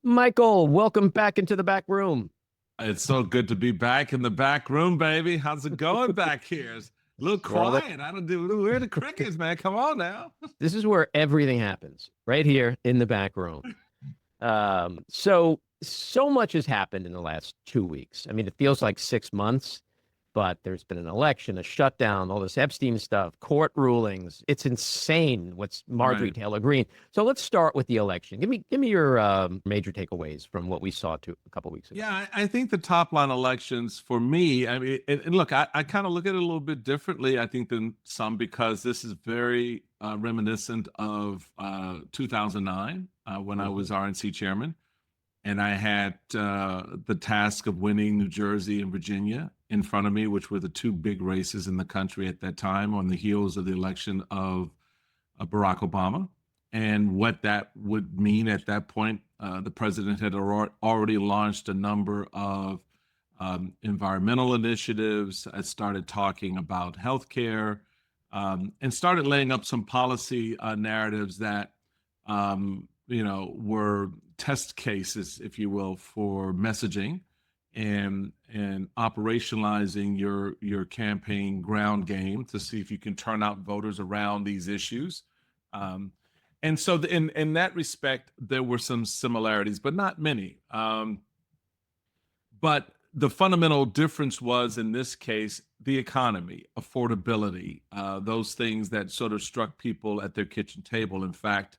Michael, welcome back into the back room. It's so good to be back in the back room, baby. How's it going back here? It's a little quiet. I don't do where are the crickets, man. Come on now. This is where everything happens, right here in the back room. So much has happened in the last 2 weeks. I mean, it feels like 6 months, but there's been an election, a shutdown, all this Epstein stuff, court rulings. It's insane what's Marjorie Taylor Greene. So let's start with the election. Give me your major takeaways from what we saw a couple weeks ago. Yeah, I think the top line elections for me, I mean, and look, I kind of look at it a little bit differently, I think, than some, because this is very reminiscent of 2009 when I was RNC chairman. And I had the task of winning New Jersey and Virginia in front of me, which were the two big races in the country at that time, on the heels of the election of Barack Obama. And what that would mean at that point, the president had already launched a number of environmental initiatives, started talking about healthcare, and started laying up some policy narratives that were test cases, if you will, for messaging and operationalizing your campaign ground game to see if you can turn out voters around these issues. And so in that respect, there were some similarities, but not many. But the fundamental difference was, in this case, the economy, affordability, those things that sort of struck people at their kitchen table. In fact,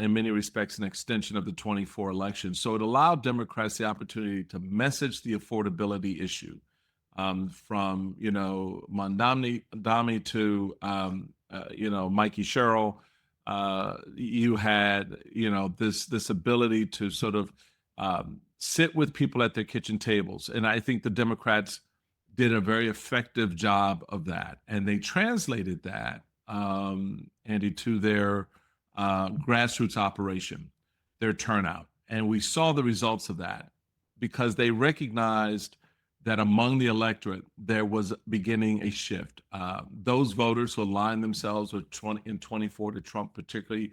in many respects, an extension of the 24 election. So it allowed Democrats the opportunity to message the affordability issue, from, Mondami to, Mikey Sherrill. You had, this ability to sort of sit with people at their kitchen tables. And I think the Democrats did a very effective job of that. And they translated that, Andy, to their grassroots operation, their turnout. And we saw the results of that because they recognized that among the electorate, there was beginning a shift. Those voters who aligned themselves with in 24 to Trump, particularly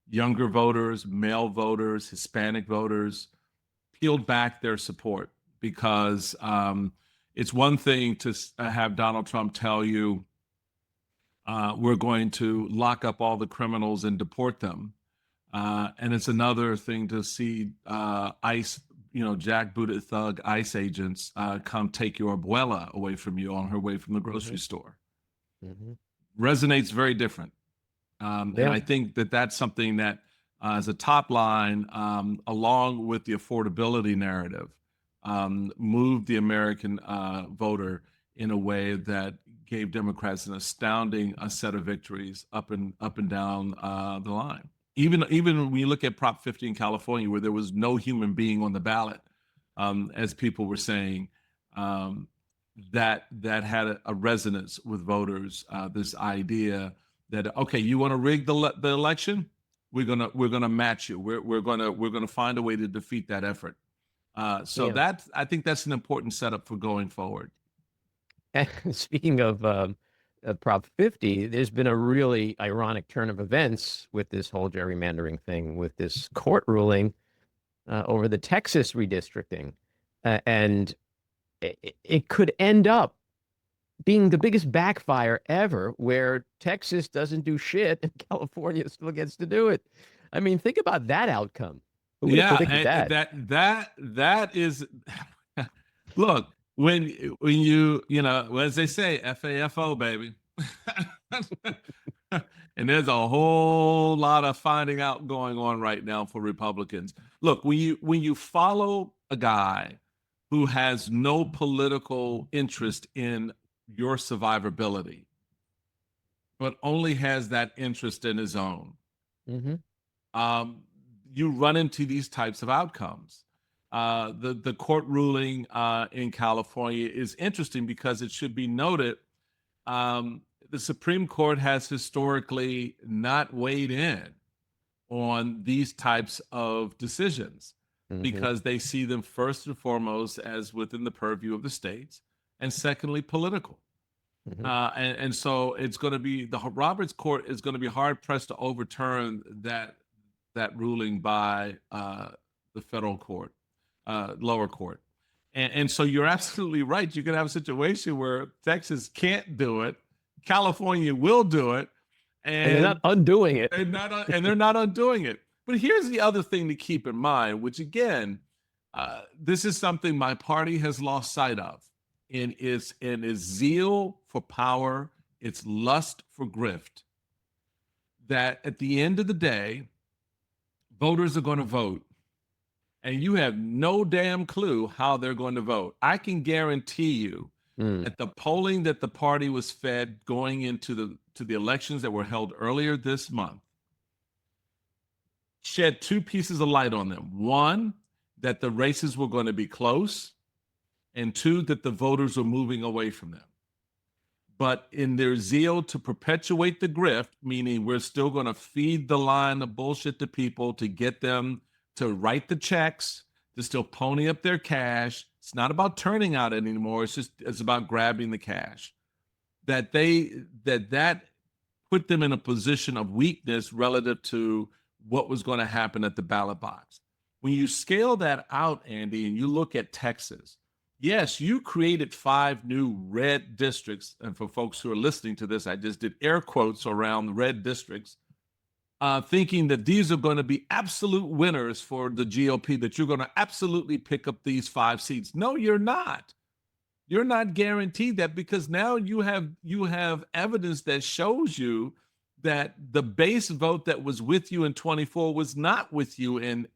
younger voters, male voters, Hispanic voters, peeled back their support because it's one thing to have Donald Trump tell you, we're going to lock up all the criminals and deport them. And it's another thing to see ICE, jackbooted thug ICE agents come take your abuela away from you on her way from the grocery store. Resonates very different. And I think that that's something that, as a top line, along with the affordability narrative, moved the American voter in a way that gave Democrats an astounding set of victories up and down the line. Even when you look at Prop 50 in California, where there was no human being on the ballot, as people were saying, that had a resonance with voters. This idea that, okay, you want to rig the election, we're gonna match you. We're gonna find a way to defeat that effort. I think that's an important setup for going forward. And speaking of Prop 50, there's been a really ironic turn of events with this whole gerrymandering thing, with this court ruling over the Texas redistricting. And it could end up being the biggest backfire ever, where Texas doesn't do shit and California still gets to do it. I mean, think about that outcome. That is, look, when you as they say, FAFO, baby. And there's a whole lot of finding out going on right now for Republicans. Look, when you follow a guy who has no political interest in your survivability, but only has that interest in his own, you run into these types of outcomes. The court ruling in California is interesting because it should be noted, the Supreme Court has historically not weighed in on these types of decisions because they see them first and foremost as within the purview of the states, and secondly, political. And so it's going to be, the Roberts Court is going to be hard pressed to overturn that ruling by the federal court, lower court. And so you're absolutely right. You can have a situation where Texas can't do it, California will do it, And they're not undoing it. and they're not undoing it. But here's the other thing to keep in mind, which again, this is something my party has lost sight of in its zeal for power, its lust for grift. That at the end of the day, voters are going to vote. And you have no damn clue how they're going to vote. I can guarantee you that the polling that the party was fed going into the elections that were held earlier this month shed two pieces of light on them. One, that the races were going to be close, and two, that the voters were moving away from them. But in their zeal to perpetuate the grift, meaning we're still going to feed the line of bullshit to people to get them to write the checks, to still pony up their cash. It's not about turning out anymore. It's about grabbing the cash. That put them in a position of weakness relative to what was going to happen at the ballot box. When you scale that out, Andy, and you look at Texas, yes, you created 5 new red districts. And for folks who are listening to this, I just did air quotes around the red districts. Thinking that these are going to be absolute winners for the GOP, that you're going to absolutely pick up these 5 seats. No, you're not. You're not guaranteed that, because now you have evidence that shows you that the base vote that was with you in 24 was not with you in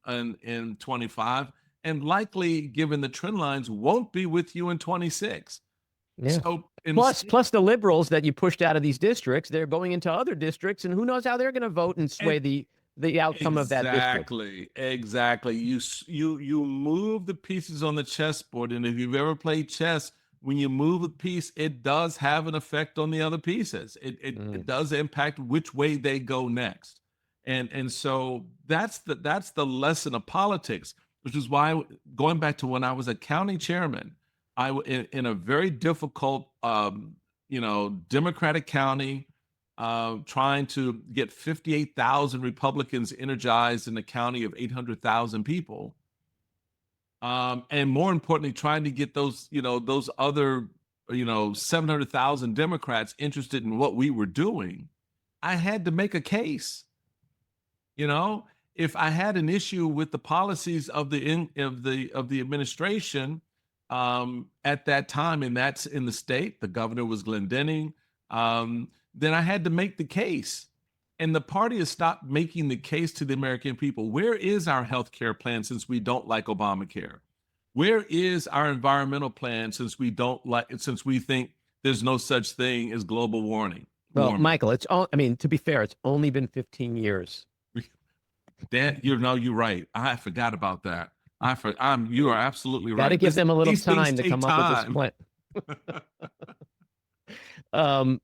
25, and likely, given the trend lines, won't be with you in 26. Yeah. So plus the liberals that you pushed out of these districts, they're going into other districts, and who knows how they're going to vote and sway the outcome of that district. Exactly. You move the pieces on the chessboard, and if you've ever played chess, when you move a piece, it does have an effect on the other pieces. It does impact which way they go next, and so that's the lesson of politics, which is why, going back to when I was a county chairman, in a very difficult, Democratic county, trying to get 58,000 Republicans energized in a county of 800,000 people, and more importantly, trying to get those other 700,000 Democrats interested in what we were doing. I had to make a case. If I had an issue with the policies of the administration, at that time, and that's in the state, the governor was Glendening, then I had to make the case. And the party has stopped making the case to the American people. Where is our health care plan, since we don't like Obamacare? Where is our environmental plan, since we think there's no such thing as global warming? Well, Michael, to be fair, it's only been 15 years. Dan, you're right. I forgot about that. You are absolutely right. Got to give them a little time to come up with this plan.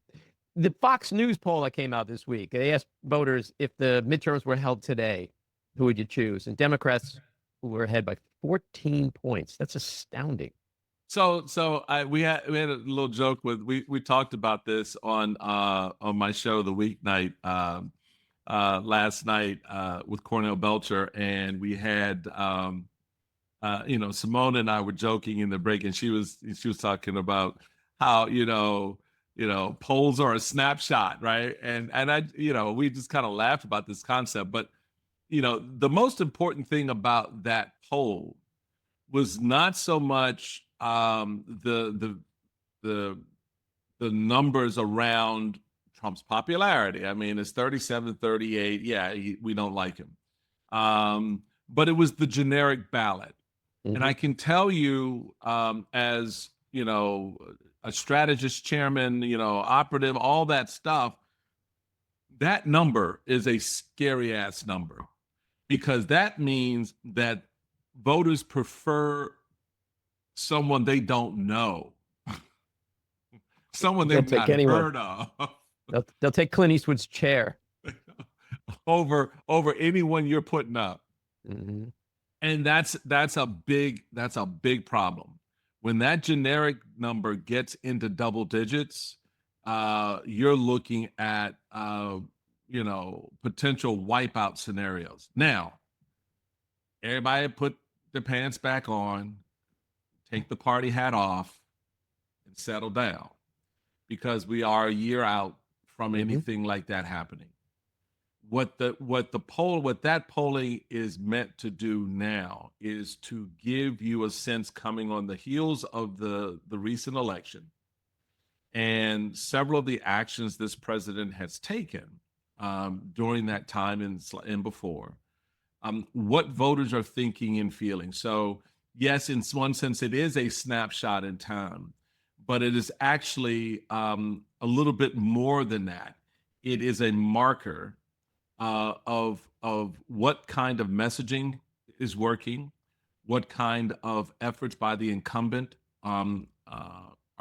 The Fox News poll that came out this week, they asked voters, if the midterms were held today, who would you choose? And Democrats were ahead by 14 points. That's astounding. So we had a little joke we talked about this on my show, the Weeknight, last night with Cornell Belcher, and we had Simone and I were joking in the break, and she was talking about how polls are a snapshot, right? And I we just kind of laughed about this concept, but the most important thing about that poll was not so much the numbers around Trump's popularity. I mean, it's 37, 38. Yeah, we don't like him. But it was the generic ballot. Mm-hmm. And I can tell you, as a strategist, chairman, operative, all that stuff, that number is a scary ass number, because that means that voters prefer someone they don't know, someone they've not heard of. They'll take Clint Eastwood's chair over anyone you're putting up. Mm-hmm. And that's a big problem. When that generic number gets into double digits, you're looking at potential wipeout scenarios. Now, Everybody put their pants back on, take the party hat off, and settle down, because we are a year out from anything like that happening. What that polling is meant to do now is to give you a sense, coming on the heels of the recent election and several of the actions this president has taken during that time and before, what voters are thinking and feeling. So yes, in one sense, it is a snapshot in time, but it is actually a little bit more than that. It is a marker of what kind of messaging is working, what kind of efforts by the incumbent are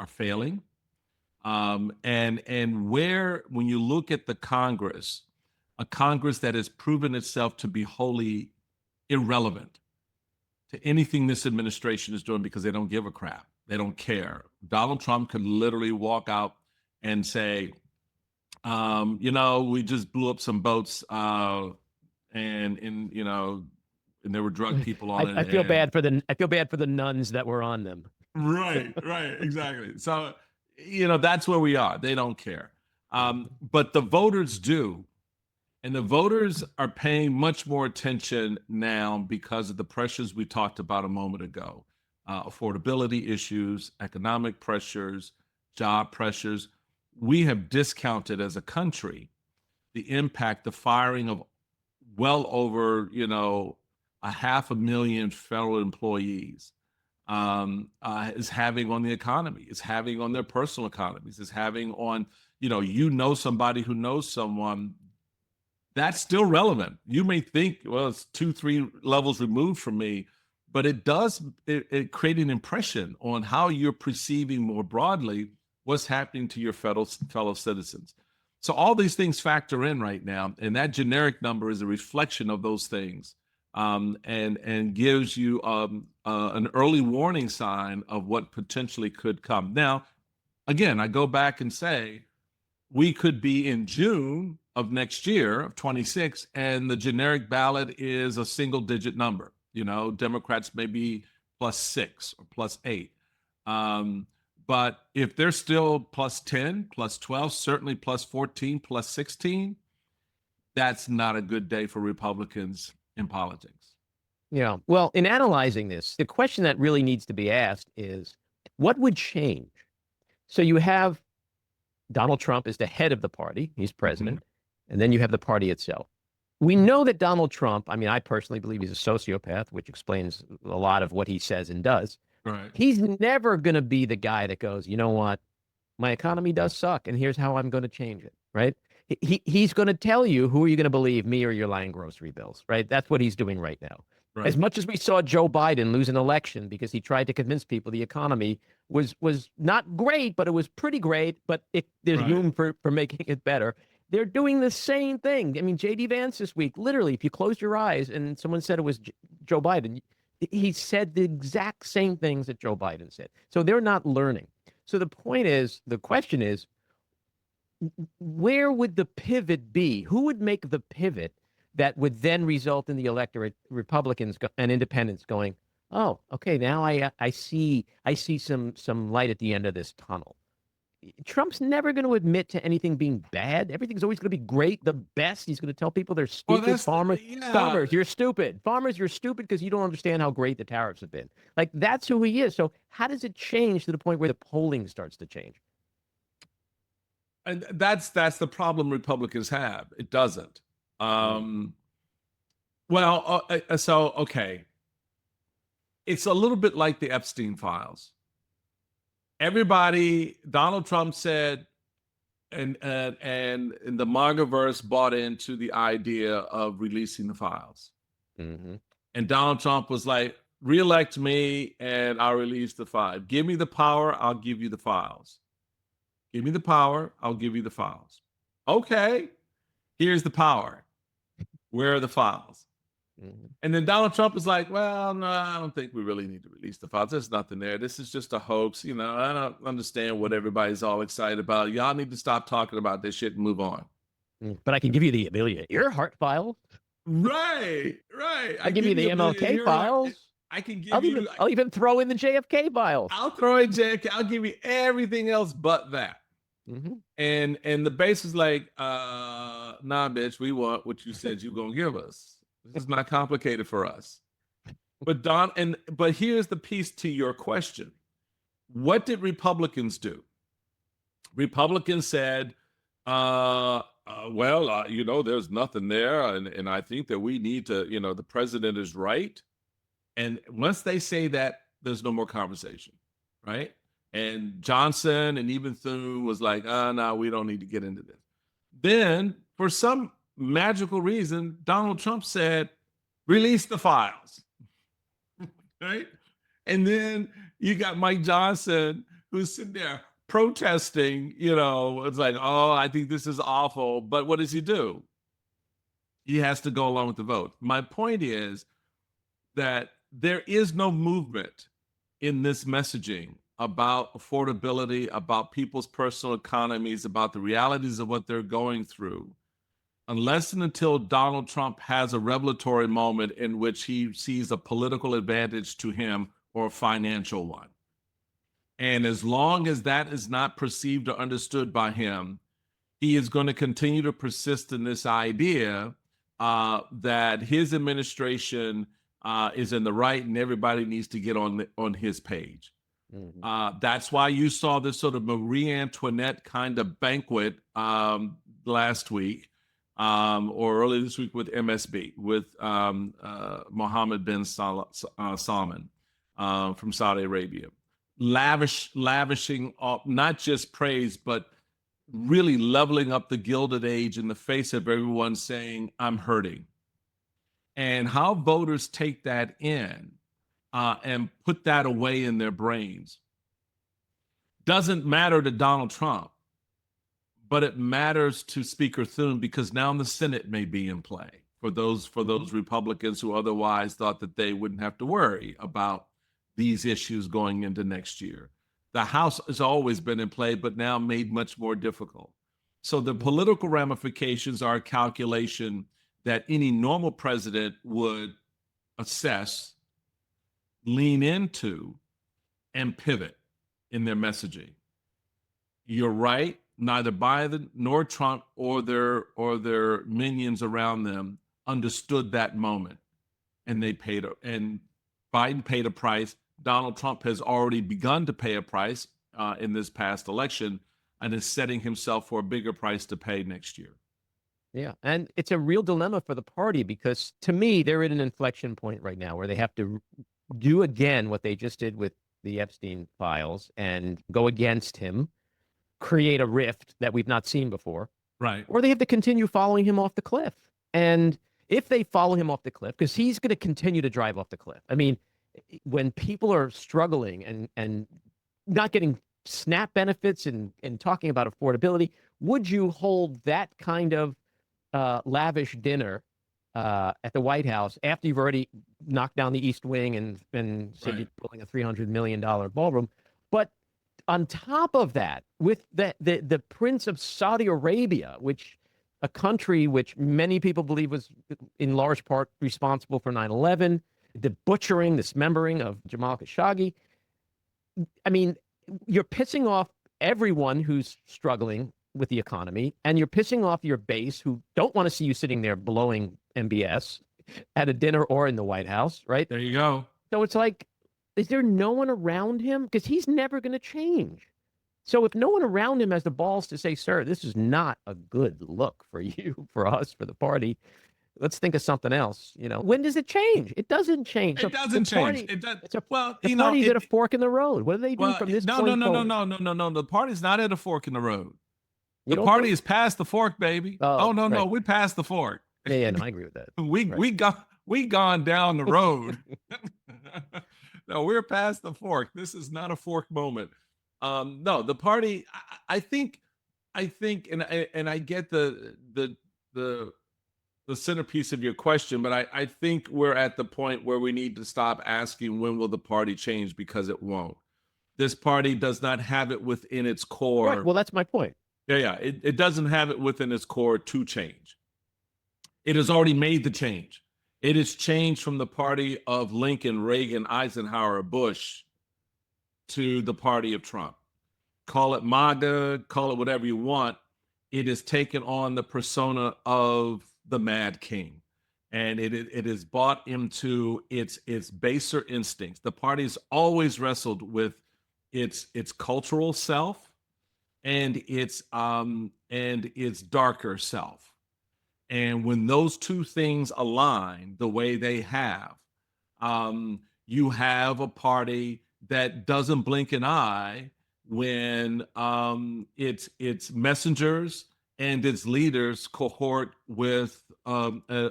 failing, and where, when you look at the Congress, a Congress that has proven itself to be wholly irrelevant to anything this administration is doing, because they don't give a crap. They don't care. Donald Trump could literally walk out and say, we just blew up some boats, and there were drug people on it. I feel bad for the nuns that were on them. Right, exactly. So, that's where we are. They don't care. But the voters do. And the voters are paying much more attention now because of the pressures we talked about a moment ago. Affordability issues, economic pressures, job pressures. We have discounted as a country the impact the firing of well over, 500,000 federal employees is having on the economy, is having on their personal economies, is having on, somebody who knows someone. That's still relevant. You may think, well, it's 2-3 levels removed from me, but it does create an impression on how you're perceiving more broadly what's happening to your fellow citizens. So all these things factor in right now, and that generic number is a reflection of those things, and gives you an early warning sign of what potentially could come. Now, again, I go back and say, we could be in June of next year, of 26, and the generic ballot is a single-digit number. Democrats may be +6 or +8. But if they're still +10, +12, certainly +14, +16, that's not a good day for Republicans in politics. Yeah. Well, in analyzing this, the question that really needs to be asked is, what would change? So you have Donald Trump is the head of the party. He's president. And then you have the party itself. We know that Donald Trump, I personally believe he's a sociopath, which explains a lot of what he says and does. Right. He's never going to be the guy that goes, you know what, my economy does suck, and here's how I'm going to change it, right? He's going to tell you, who are you going to believe, me or your lying grocery bills, right? That's what he's doing right now. Right. As much as we saw Joe Biden lose an election because he tried to convince people the economy was not great, but it was pretty great, but there's room for making it better. They're doing the same thing. J.D. Vance this week, literally, if you close your eyes and someone said it was Joe Biden, he said the exact same things that Joe Biden said. So they're not learning. So the question is, where would the pivot be? Who would make the pivot that would then result in the electorate, Republicans and independents going, oh, okay, now I see some light at the end of this tunnel. Trump's never going to admit to anything being bad. Everything's always going to be great, the best. He's going to tell people they're stupid. Well, farmers, you're stupid. Farmers, you're stupid because you don't understand how great the tariffs have been. Like, that's who he is. So how does it change to the point where the polling starts to change? And that's the problem Republicans have. It doesn't. Okay. It's a little bit like the Epstein files. Everybody, Donald Trump said, and the MAGA-verse bought into the idea of releasing the files. And Donald Trump was like, reelect me and I'll release the file. Give me the power, I'll give you the files. Give me the power, I'll give you the files. Okay, here's the power. Where are the files? And then Donald Trump is like, well, no, I don't think we really need to release the files. There's nothing there. This is just a hoax. I don't understand what everybody's all excited about. Y'all need to stop talking about this shit and move on. But I can give you the Amelia Earhart file. Right, right. I'll give you the MLK files. I can give you. I'll even throw in the JFK files. I'll throw in JFK. I'll give you everything else but that. Mm-hmm. And the base is like, nah, bitch, we want what you said you're gonna give us. This is not complicated for us. But here's the piece to your question. What did Republicans do? Republicans said, there's nothing there, and I think that we need to, the president is right. And once they say that, there's no more conversation, right? And Johnson and even Thune was like, no, we don't need to get into this. Then, for some magical reason, Donald Trump said, release the files, right? And then you got Mike Johnson, who's sitting there protesting, it's like, oh, I think this is awful. But what does he do? He has to go along with the vote. My point is that there is no movement in this messaging about affordability, about people's personal economies, about the realities of what they're going through, unless and until Donald Trump has a revelatory moment in which he sees a political advantage to him or a financial one. And as long as that is not perceived or understood by him, he is going to continue to persist in this idea that his administration is in the right and everybody needs to get on his page. Mm-hmm. That's why you saw this sort of Marie Antoinette kind of banquet last week or early this week with MSB, with Mohammed bin Salman from Saudi Arabia. Lavishing off not just praise, but really leveling up the Gilded Age in the face of everyone saying, I'm hurting. And how voters take that in and put that away in their brains doesn't matter to Donald Trump, but it matters to Speaker Thune, because now the Senate may be in play for those Republicans who otherwise thought that they wouldn't have to worry about these issues going into next year. The House has always been in play, but now made much more difficult. So the political ramifications are a calculation that any normal president would assess, lean into, and pivot in their messaging. You're right, neither Biden nor Trump or their minions around them understood that moment, and and Biden paid a price. Donald Trump has already begun to pay a price in this past election and is setting himself for a bigger price to pay next year. Yeah, and it's a real dilemma for the party, because to me, they're at an inflection point right now where they have to do again what they just did with the Epstein files and go against him, create a rift that we've not seen before. Right. Or they have to continue following him off the cliff. And if they follow him off the cliff, because he's going to continue to drive off the cliff. I mean, when people are struggling and not getting SNAP benefits and talking about affordability, would you hold that kind of lavish dinner at the White House after you've already knocked down the East Wing and said you're building a $300 million ballroom? But on top of that, with the Prince of Saudi Arabia, which a country which many people believe was in large part responsible for 9/11, the butchering, dismembering of Jamal Khashoggi. I mean, you're pissing off everyone who's struggling with the economy, and you're pissing off your base who don't want to see you sitting there blowing MBS at a dinner or in the White House, right? There you go. So it's like, is there no one around him? Because he's never going to change. So if no one around him has the balls to say, sir, this is not a good look for you, for us, for the party, let's think of something else. When does it change? It doesn't change. It doesn't change. It does. The party's at a fork in the road. What do they do from this point forward? No. The party's not at a fork in the road. The party is past the fork, baby. No. We passed the fork. Yeah, no, I agree with that. We gone down the road. No, we're past the fork. This is not a fork moment. No, the party. I think, and I get the centerpiece of your question, but I think we're at the point where we need to stop asking when will the party change, because it won't. This party does not have it within its core. Right. Well, that's my point. Yeah. It doesn't have it within its core to change. It has already made the change. It has changed from the party of Lincoln, Reagan, Eisenhower, Bush to the party of Trump. Call it MAGA, call it whatever you want. It has taken on the persona of the Mad King. And it has bought into its baser instincts. The party has always wrestled with its cultural self and its darker self. And when those two things align the way they have, you have a party that doesn't blink an eye when its messengers and its leaders cohort with a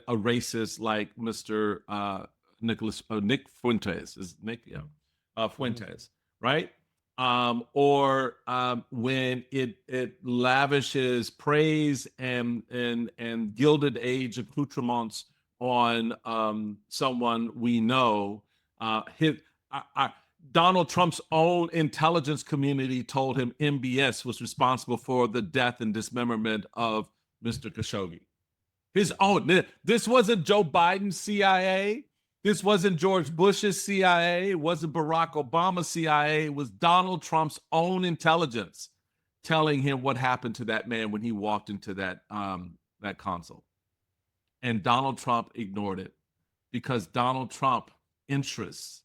racist like Mr. Nick Fuentes, is Nick, yeah, Fuentes, right? Or when it lavishes praise and Gilded Age accoutrements on someone we know. Donald Trump's own intelligence community told him MBS was responsible for the death and dismemberment of Mr. Khashoggi. His own. This wasn't Joe Biden's CIA. This wasn't George Bush's CIA. It wasn't Barack Obama's CIA. It was Donald Trump's own intelligence telling him what happened to that man when he walked into that console. And Donald Trump ignored it because Donald Trump interests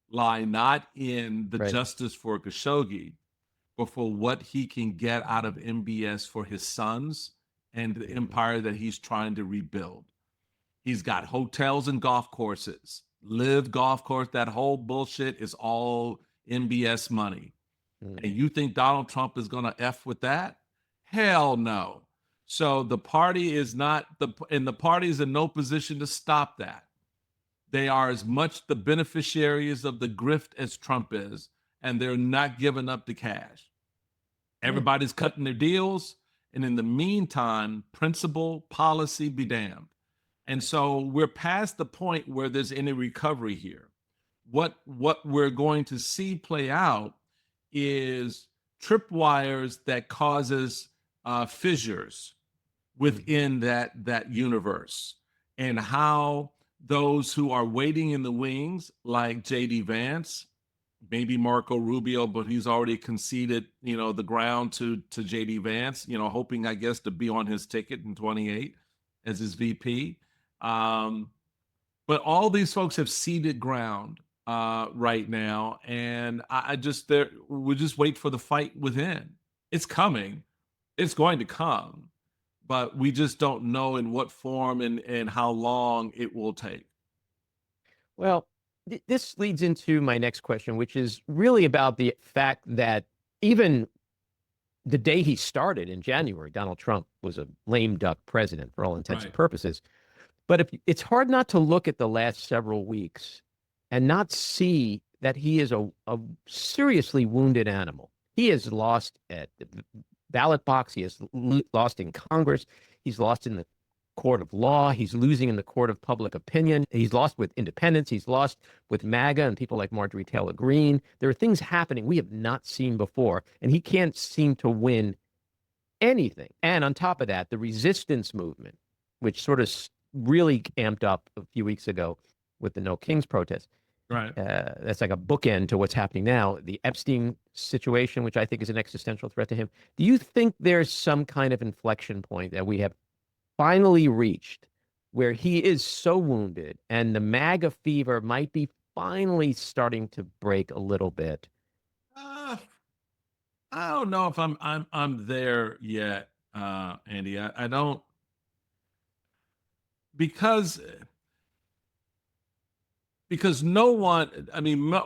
lie not in the justice for Khashoggi, but for what he can get out of MBS for his sons and the empire that he's trying to rebuild. He's got hotels and golf courses, Live Golf Course. That whole bullshit is all MBS money. And you think Donald Trump is going to F with that? Hell no. So the party is not, and the party is in no position to stop that. They are as much the beneficiaries of the grift as Trump is, and they're not giving up the cash. Everybody's cutting their deals, and in the meantime, principle, policy be damned. And so we're past the point where there's any recovery here. What we're going to see play out is tripwires that causes fissures within that universe, and how those who are waiting in the wings, like J.D. Vance, maybe Marco Rubio, but he's already conceded, the ground to J.D. Vance, hoping, I guess, to be on his ticket in 28 as his VP. But all these folks have ceded ground right now, and we just wait for the fight within. It's coming. It's going to come. But we just don't know in what form and how long it will take. Well, this leads into my next question, which is really about the fact that even the day he started in January, Donald Trump was a lame duck president for all intents and purposes. But it's hard not to look at the last several weeks and not see that he is a seriously wounded animal. He has lost at the ballot box. He has lost in Congress. He's lost in the court of law. He's losing in the court of public opinion. He's lost with independents. He's lost with MAGA and people like Marjorie Taylor Greene. There are things happening we have not seen before, and he can't seem to win anything. And on top of that, the resistance movement, which sort of really amped up a few weeks ago with the No Kings protest. Right. That's like a bookend to what's happening now. The Epstein situation, which I think is an existential threat to him. Do you think there's some kind of inflection point that we have finally reached where he is so wounded and the MAGA fever might be finally starting to break a little bit? I don't know if I'm there yet, Andy. I don't, because no one,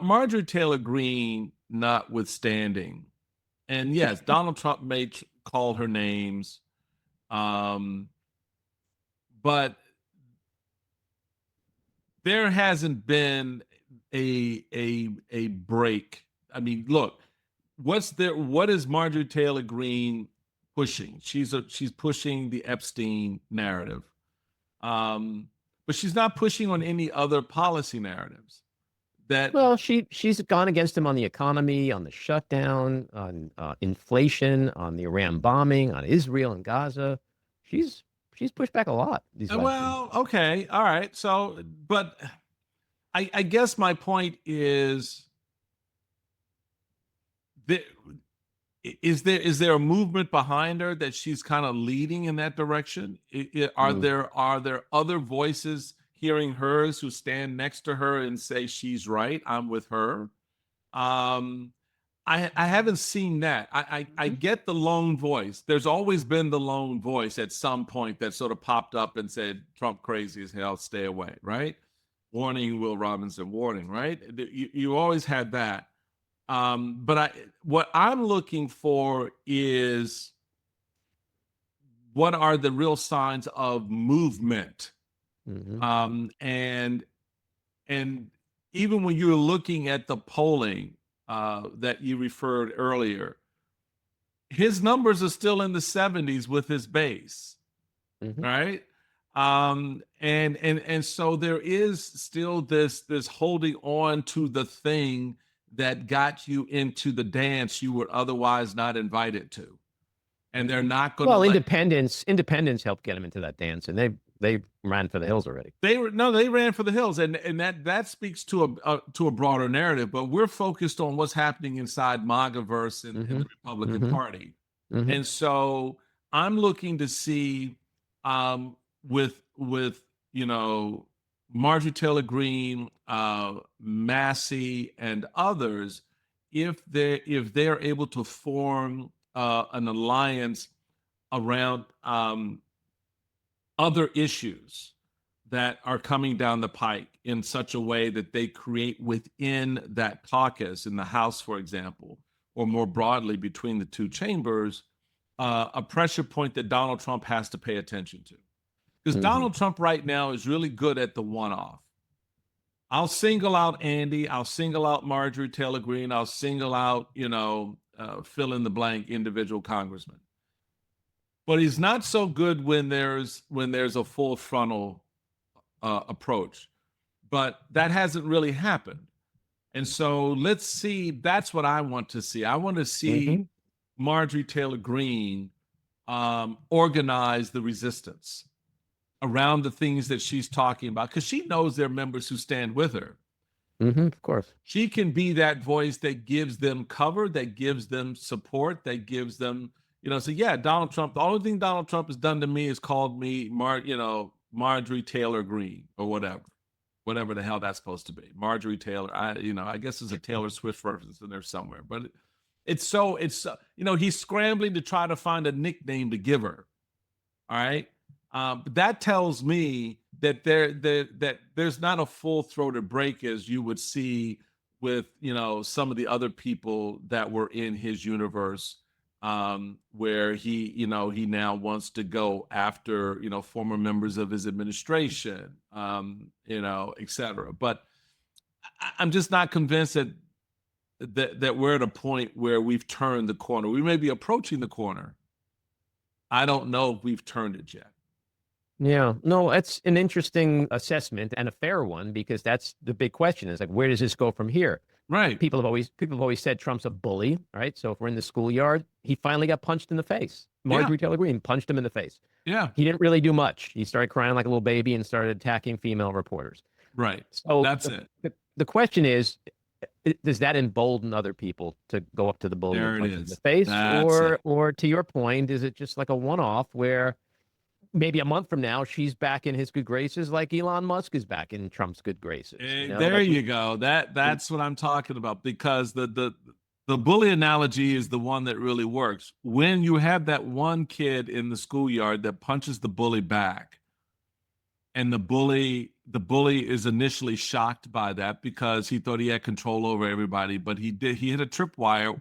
Marjorie Taylor Greene notwithstanding, and yes, Donald Trump may call her names, but there hasn't been a break. Look, what is Marjorie Taylor Greene pushing? She's pushing the Epstein narrative. But she's not pushing on any other policy narratives. Well, she's gone against him on the economy, on the shutdown, on inflation, on the Iran bombing, on Israel and Gaza. She's She's pushed back a lot these last years. Well, okay, all right. So, but I guess my point is that is there a movement behind her that she's kind of leading in that direction? Are Mm. there other voices hearing hers who stand next to her and say she's right? I'm with her. Um, I haven't seen that. I get the lone voice. There's always been the lone voice at some point that sort of popped up and said Trump crazy as hell, stay away, right? Warning, Will Robinson, warning, right? You always had that. But what I'm looking for is what are the real signs of movement? Mhm. And even when you're looking at the polling that you referred earlier, his numbers are still in the 70s with his base, Mhm. right? And so there is still this holding on to the thing that got you into the dance you were otherwise not invited to, and they're not going to Well, let. independents helped get him into that dance, and they ran for the hills already. They ran for the hills, and that speaks to a broader narrative. But we're focused on what's happening inside MAGAverse in the Mhm. Republican Mhm. Party, Mhm. and so I'm looking to see with Marjorie Taylor Greene, Massey, and others, if they're able to form an alliance around other issues that are coming down the pike in such a way that they create within that caucus in the House, for example, or more broadly between the two chambers, a pressure point that Donald Trump has to pay attention to. Because Mhm. Donald Trump right now is really good at the one-off. I'll single out Andy. I'll single out Marjorie Taylor Greene. I'll single out, fill in the blank individual congressman. But he's not so good when there's a full frontal approach. But that hasn't really happened. And so let's see. That's what I want to see. I want to see Mhm. Marjorie Taylor Greene organize the resistance around the things that she's talking about, because she knows there are members who stand with her. Mhm. Of course. She can be that voice that gives them cover, that gives them support, that gives them, so yeah, Donald Trump, the only thing Donald Trump has done to me is called me Marjorie Taylor Greene or whatever the hell that's supposed to be. Marjorie Taylor. I guess there's a Taylor Swift reference in there somewhere, but he's scrambling to try to find a nickname to give her. All right. But that tells me that there's not a full-throated break as you would see with some of the other people that were in his universe, where he now wants to go after former members of his administration, et cetera. But I'm just not convinced that we're at a point where we've turned the corner. We may be approaching the corner. I don't know if we've turned it yet. Yeah, no, that's an interesting assessment and a fair one, because that's the big question is like, where does this go from here? Right. People have always said Trump's a bully, right? So if we're in the schoolyard, he finally got punched in the face. Yeah. Marjorie Taylor Greene punched him in the face. Yeah. He didn't really do much. He started crying like a little baby and started attacking female reporters. Right. So That's it. The question is, does that embolden other people to go up to the bully There and it punch him in is. the face? That's it. Or to your point, is it just like a one-off where maybe a month from now she's back in his good graces like Elon Musk is back in Trump's good graces? There Like you go. That's what I'm talking about, because the bully analogy is the one that really works. When you have that one kid in the schoolyard that punches the bully back, and the bully is initially shocked by that because he thought he had control over everybody, but he hit a tripwire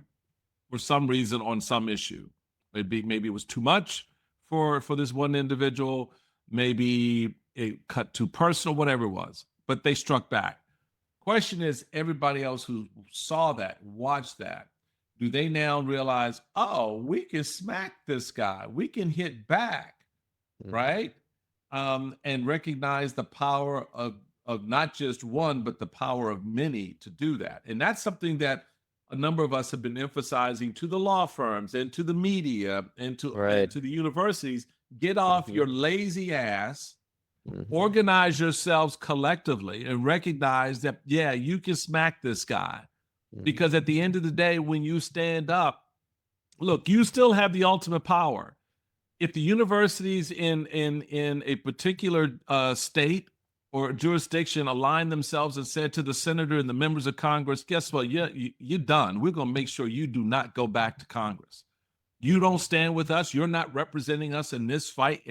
for some reason on some issue. Maybe it was too much for this one individual. Maybe it cut too personal, whatever it was. But they struck back. Question is, everybody else who saw that, watched that, do they now realize, oh, we can smack this guy, we can hit back, right? And recognize the power of not just one, but the power of many to do that. And that's something that a number of us have been emphasizing to the law firms and to the media and to Right. the universities. Get off your lazy ass, organize yourselves collectively, and recognize that, yeah, you can smack this guy. Because at the end of the day, when you stand up, look, you still have the ultimate power. If the universities in a particular state or jurisdiction align themselves and said to the senator and the members of Congress, guess what? You're done. We're going to make sure you do not go back to Congress. You don't stand with us. You're not representing us in this fight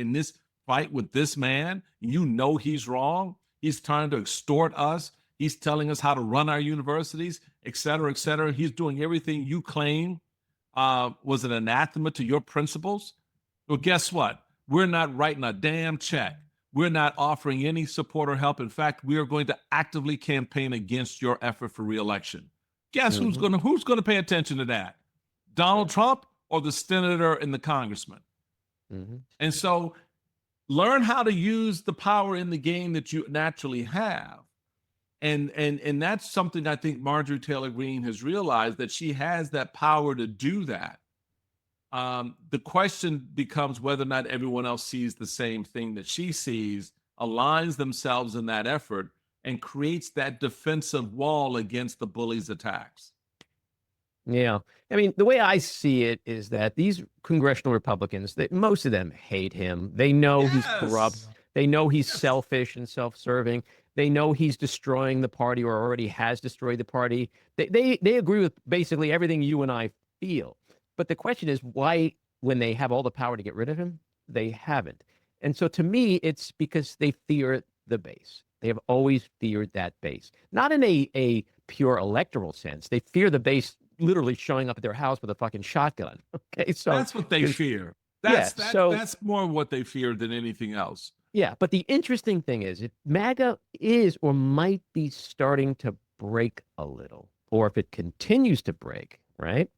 with this man. You know he's wrong. He's trying to extort us. He's telling us how to run our universities, et cetera, et cetera. He's doing everything you claim was an anathema to your principles. Well, guess what? We're not writing a damn check. We're not offering any support or help. In fact, we are going to actively campaign against your effort for re-election. Guess who's going to pay attention to that? Donald Trump or the senator and the congressman? And so learn how to use the power in the game that you naturally have. And that's something I think Marjorie Taylor Greene has realized, that she has that power to do that. The question becomes whether or not everyone else sees the same thing that she sees, aligns themselves in that effort, and creates that defensive wall against the bully's attacks. Yeah. I mean, the way I see it is that these congressional Republicans, most of them hate him. They know he's corrupt. They know he's selfish and self-serving. They know he's destroying the party or already has destroyed the party. They agree with basically everything you and I feel. But the question is why, when they have all the power to get rid of him, they haven't. And so to me, it's because they fear the base. They have always feared that base, not in a pure electoral sense. They fear the base literally showing up at their house with a fucking shotgun. Okay, so that's what they fear. That's more what they fear than anything else. Yeah, but the interesting thing is, if MAGA is or might be starting to break a little, or if it continues to break, right?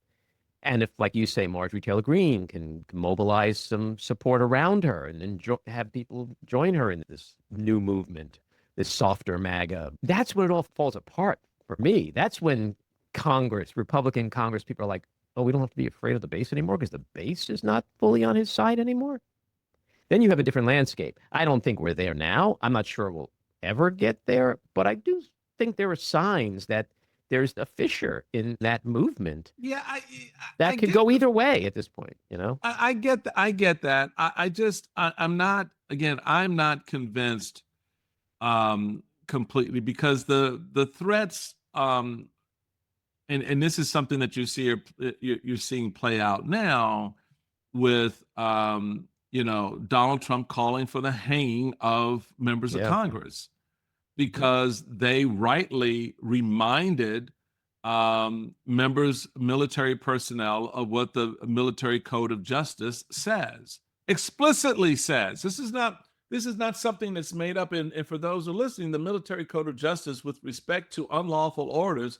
And if, like you say, Marjorie Taylor Greene can mobilize some support around her and then have people join her in this new movement, this softer MAGA, that's when it all falls apart for me. That's when Congress, Republican Congress, people are like, oh, we don't have to be afraid of the base anymore because the base is not fully on his side anymore. Then you have a different landscape. I don't think we're there now. I'm not sure we'll ever get there, but I do think there are signs that there's a fissure in that movement. Yeah, that could go either way at this point, you know? I get that. I'm not convinced completely, because the threats, and this is something that you're seeing play out now with Donald Trump calling for the hanging of members of Congress, because they rightly reminded military personnel of what the Military Code of Justice explicitly says. This is not something that's made up. And for those who are listening, the Military Code of Justice, with respect to unlawful orders,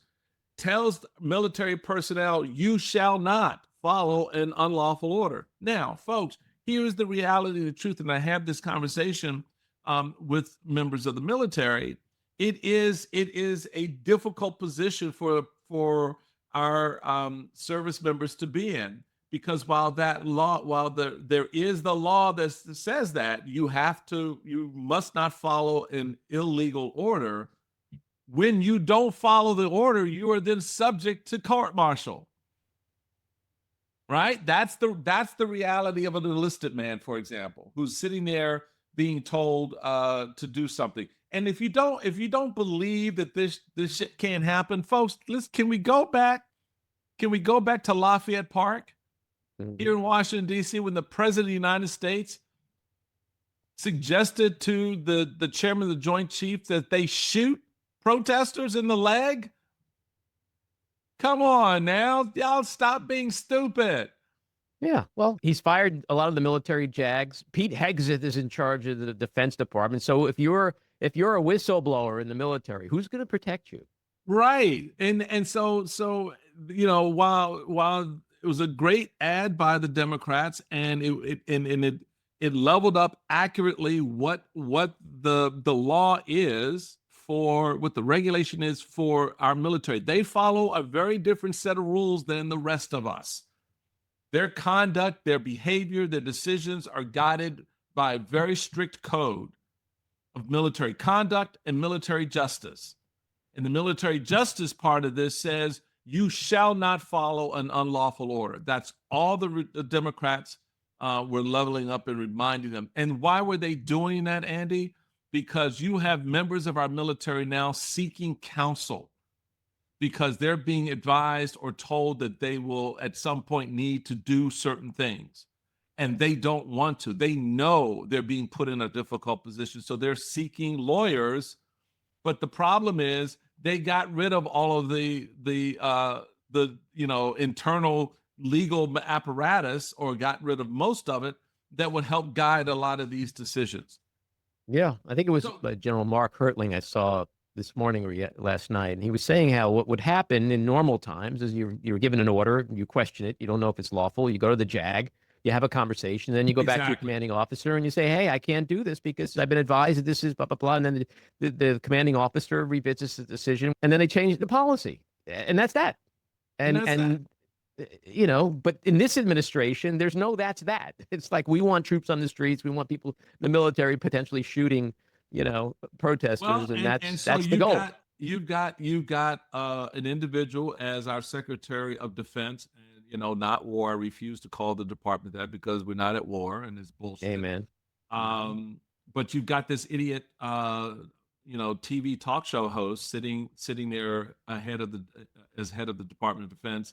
tells military personnel, you shall not follow an unlawful order. Now, folks, here is the reality, the truth, and I have this conversation with members of the military. It is a difficult position for our service members to be in, because while there is the law that says that you must not follow an illegal order, when you don't follow the order, you are then subject to court-martial. Right? That's the reality of an enlisted man, for example, who's sitting there being told to do something. And if you don't believe that this shit can't happen, folks, can we go back to Lafayette Park here in Washington, D.C., when the President of the United States suggested to the chairman of the Joint Chiefs that they shoot protesters in the leg? Come on now, y'all stop being stupid. Yeah, well, he's fired a lot of the military JAGs. Pete Hegseth is in charge of the Defense Department. So if you're a whistleblower in the military, who's going to protect you? Right, and so while it was a great ad by the Democrats, and it leveled up accurately what the law is for, what the regulation is for our military. They follow a very different set of rules than the rest of us. Their conduct, their behavior, their decisions are guided by a very strict code of military conduct and military justice. And the military justice part of this says you shall not follow an unlawful order. That's all the Democrats were leveling up and reminding them. And why were they doing that, Andy? Because you have members of our military now seeking counsel because they're being advised or told that they will at some point need to do certain things. And they don't want to. They know they're being put in a difficult position. So they're seeking lawyers. But the problem is they got rid of all of the internal legal apparatus, or got rid of most of it, that would help guide a lot of these decisions. Yeah, I think it was General Mark Hertling I saw this morning or last night, and he was saying how what would happen in normal times is you're given an order, you question it, you don't know if it's lawful, you go to the JAG, you have a conversation, then you go back to your commanding officer and you say, hey, I can't do this because I've been advised that this is blah, blah, blah. And then the commanding officer revisits the decision, and then they change the policy. And that's that. And but in this administration, there's no that's that. It's like we want troops on the streets. We want people, the military potentially shooting, protesters. Well, and so that's the goal. You've got an individual as our Secretary of Defense, and not war. I refuse to call the department that because we're not at war, and it's bullshit. Amen. But you've got this idiot, TV talk show host sitting there as head of the Department of Defense,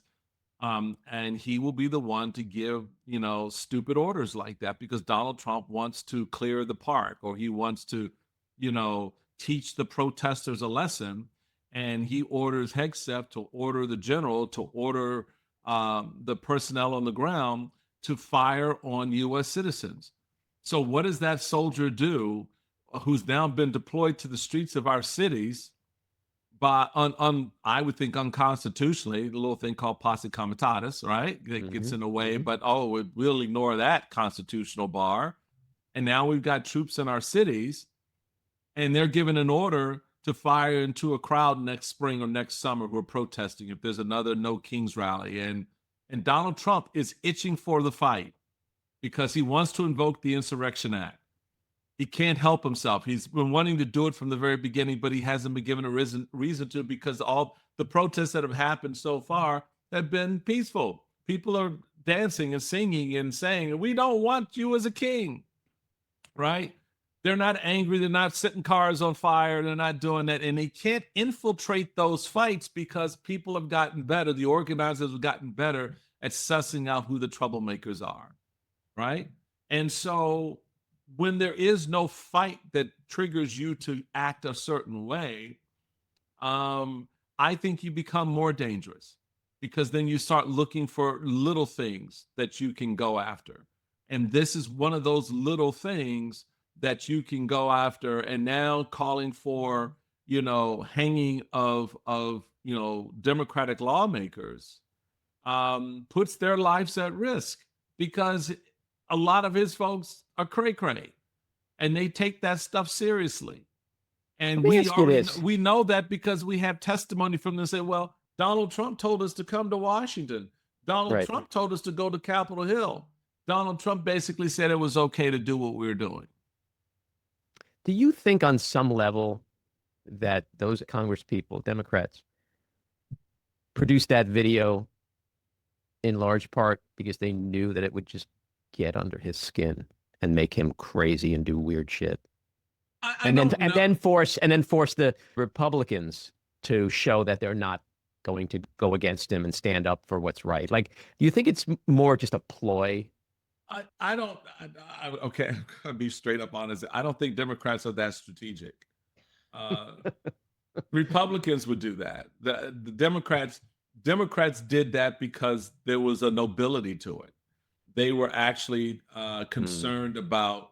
and he will be the one to give stupid orders like that because Donald Trump wants to clear the park, or he wants to teach the protesters a lesson, and he orders Hegseth to order the general to order the personnel on the ground to fire on U.S. citizens. So what does that soldier do who's now been deployed to the streets of our cities by, I would think unconstitutionally, the little thing called posse comitatus, right? That gets in the way, but we'll ignore that constitutional bar. And now we've got troops in our cities, and they're given an order to fire into a crowd next spring or next summer who are protesting if there's another No Kings rally. And Donald Trump is itching for the fight because he wants to invoke the Insurrection Act. He can't help himself. He's been wanting to do it from the very beginning, but he hasn't been given a reason to, because all the protests that have happened so far have been peaceful. People are dancing and singing and saying, we don't want you as a king, right? They're not angry. They're not setting cars on fire. They're not doing that. And they can't infiltrate those fights because people have gotten better. The organizers have gotten better at sussing out who the troublemakers are, right? And so when there is no fight that triggers you to act a certain way, I think you become more dangerous, because then you start looking for little things that you can go after. And this is one of those little things that you can go after. And now calling for, hanging of Democratic lawmakers puts their lives at risk, because a lot of his folks are cray-cray, and they take that stuff seriously. And we know that because we have testimony from them say, well, Donald Trump told us to come to Washington. Donald Trump told us to go to Capitol Hill. Donald Trump basically said it was okay to do what we were doing. Do you think on some level that those Congress people, Democrats, produced that video in large part because they knew that it would just get under his skin and make him crazy and do weird shit? And then force the Republicans to show that they're not going to go against him and stand up for what's right? Like, do you think it's more just a ploy? Okay, I'll be straight up honest. I don't think Democrats are that strategic. Republicans would do that. The Democrats did that because there was a nobility to it. They were actually concerned about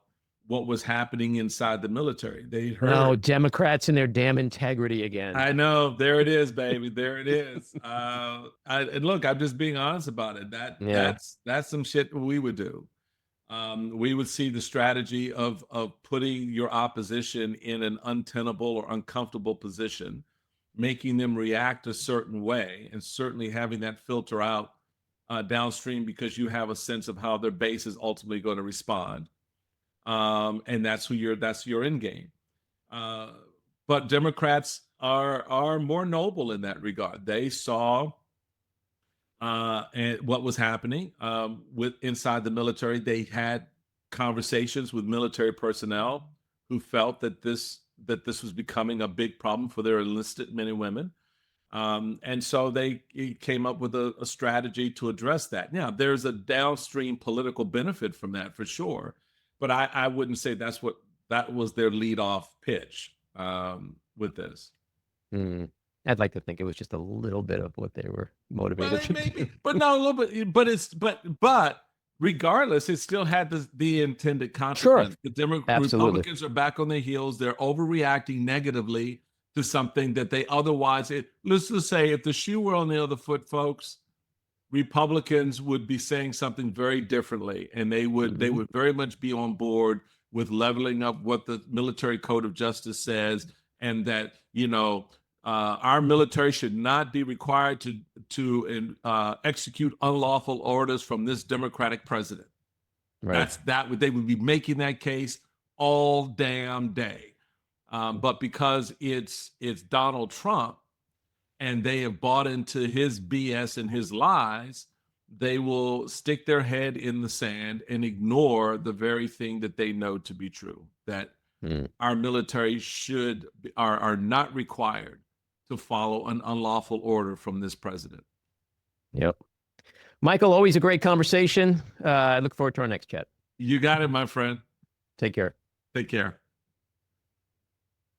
what was happening inside the military. They heard, Democrats and their damn integrity again. I know. There it is, baby. There it is. And look, I'm just being honest about it. That's some shit we would do. We would see the strategy of putting your opposition in an untenable or uncomfortable position, making them react a certain way, and certainly having that filter out downstream because you have a sense of how their base is ultimately going to respond, and that's your end game. But Democrats are more noble in that regard. They saw and what was happening with inside the military. They had conversations with military personnel who felt that this was becoming a big problem for their enlisted men and women. And so they came up with a strategy to address that. Now, there's a downstream political benefit from that for sure, but I wouldn't say that was their leadoff pitch with this. I'd like to think it was just a little bit of what they were motivated to do. But no, a little bit. But regardless, it still had the intended consequence. Sure. The Republicans are back on their heels. They're overreacting negatively to something that they otherwise. Let's just say, if the shoe were on the other foot, folks, Republicans would be saying something very differently, and they would very much be on board with leveling up what the military code of justice says, and that our military should not be required to execute unlawful orders from this Democratic president. Right. They would be making that case all damn day. But because it's Donald Trump and they have bought into his BS and his lies, they will stick their head in the sand and ignore the very thing that they know to be true, that our military are not required to follow an unlawful order from this president. Yep. Michael, always a great conversation. I look forward to our next chat. You got it, my friend. Take care. Take care.